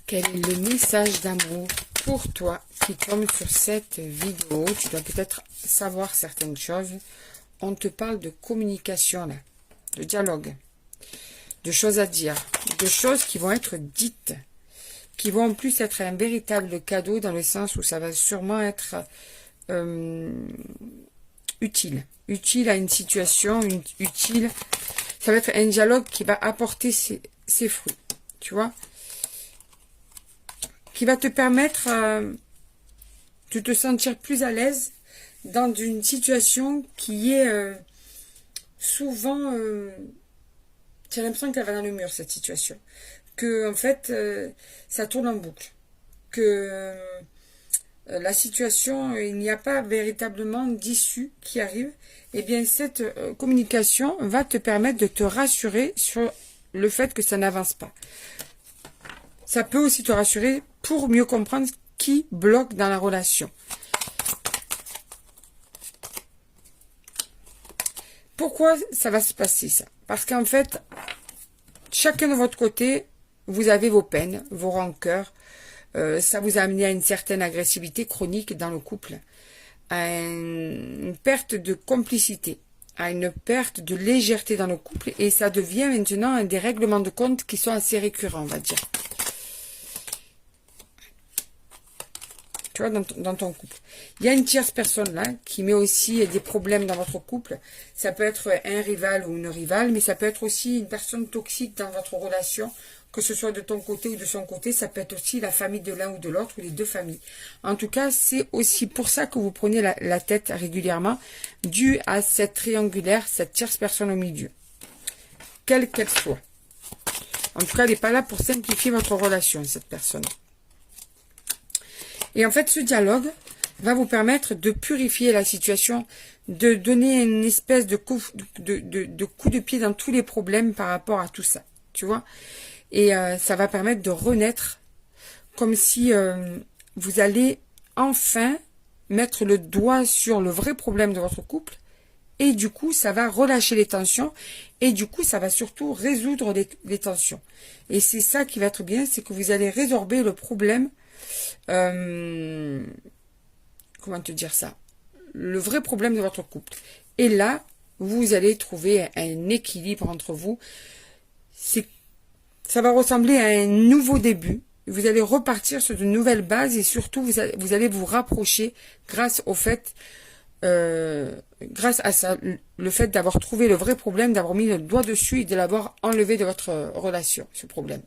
Quel est le message d'amour pour toi qui tombe sur cette vidéo? Tu dois peut-être savoir certaines choses. On te parle de communication là, de dialogue, de choses à dire, de choses qui vont être dites, qui vont en plus être un véritable cadeau dans le sens où ça va sûrement être utile à une situation, utile. Ça va être un dialogue qui va apporter ses fruits, tu vois, qui va te permettre de te sentir plus à l'aise dans une situation qui est souvent, j'ai l'impression qu'elle va dans le mur, cette situation, que en fait ça tourne en boucle, que la situation, il n'y a pas véritablement d'issue qui arrive. Et bien cette communication va te permettre de te rassurer sur le fait que ça n'avance pas. Ça peut aussi te rassurer pour mieux comprendre ce qui bloque dans la relation. Pourquoi ça va se passer ça? Parce qu'en fait, chacun de votre côté, vous avez vos peines, vos rancœurs. Ça vous a amené à une certaine agressivité chronique dans le couple, à une perte de complicité, à une perte de légèreté dans le couple. Et ça devient maintenant des règlements de compte qui sont assez récurrents, on va dire. Tu vois, dans ton couple. Il y a une tierce personne là qui met aussi des problèmes dans votre couple. Ça peut être un rival ou une rivale, mais ça peut être aussi une personne toxique dans votre relation, que ce soit de ton côté ou de son côté. Ça peut être aussi la famille de l'un ou de l'autre, ou les deux familles. En tout cas, c'est aussi pour ça que vous prenez la tête régulièrement, dû à cette triangulaire, cette tierce personne au milieu. Quelle qu'elle soit. En tout cas, elle n'est pas là pour simplifier votre relation, cette personne. Et en fait, ce dialogue va vous permettre de purifier la situation, de donner une espèce de coup de pied dans tous les problèmes par rapport à tout ça, tu vois. Et ça va permettre de renaître, comme si vous allez enfin mettre le doigt sur le vrai problème de votre couple. Et du coup, ça va relâcher les tensions. Et du coup, ça va surtout résoudre les tensions. Et c'est ça qui va être bien, c'est que vous allez résorber le problème. Comment te dire ça? Le vrai problème de votre couple. Et là, vous allez trouver un équilibre entre vous. Ça va ressembler à un nouveau début. Vous allez repartir sur de nouvelles bases et surtout, vous allez vous rapprocher grâce au fait, grâce à ça, le fait d'avoir trouvé le vrai problème, d'avoir mis le doigt dessus et de l'avoir enlevé de votre relation, ce problème.